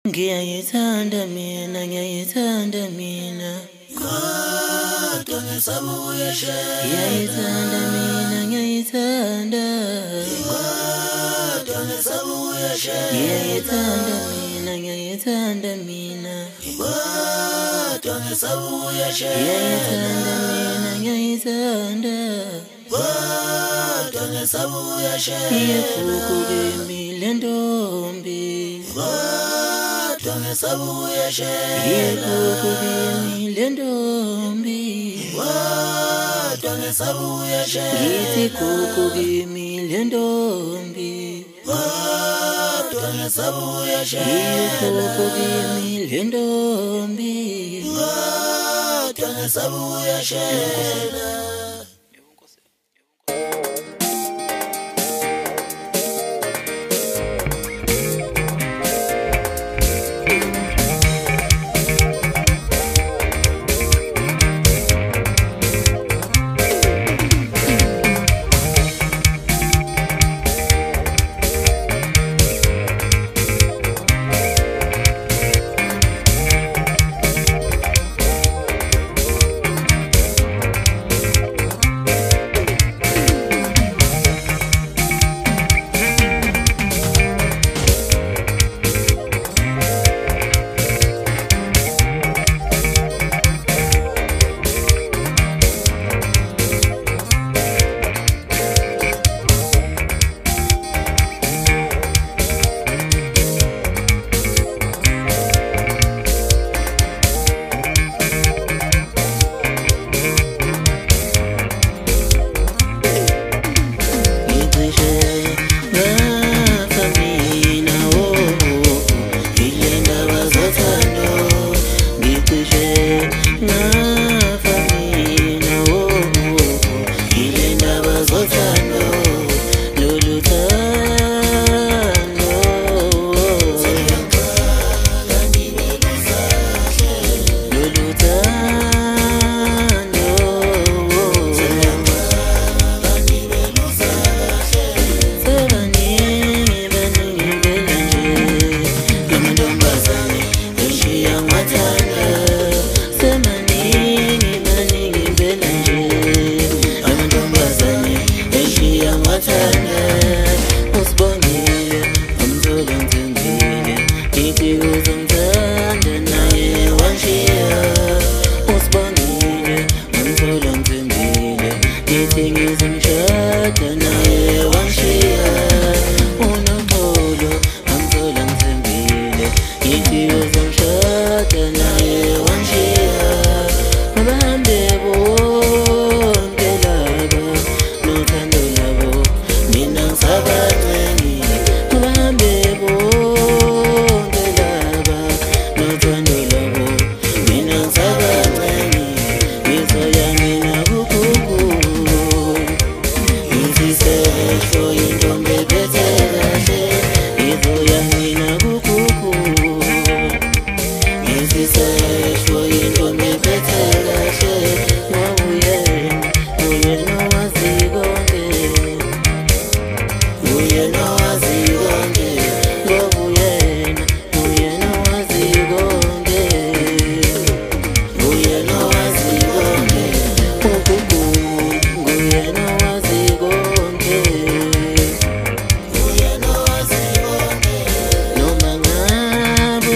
Ngiyayithanda mina, ngiyayithanda mina. Kodwa ngesaba uyashela. Ngiyayithanda mina, ngiyayithanda. Kodwa ngesaba uyashela. Ngiyayithanda mina, ngiyayithanda mina. Kodwa ngesaba uyashela. Ngiyayithanda mina, ngiyayithanda. Kodwa ngesaba uyashela. Iyegugu kimi le ntombi. Kodwa ngesaba uyashela. Iyegugu kimi le ntombi. Kodwa ngesaba uyashela. Ngithi gugu kimi le ntombi. Kodwa ngesaba uyashela. Iyegugu kimi le ntombi. Kodwa ngesaba uyashela. Noma ngabe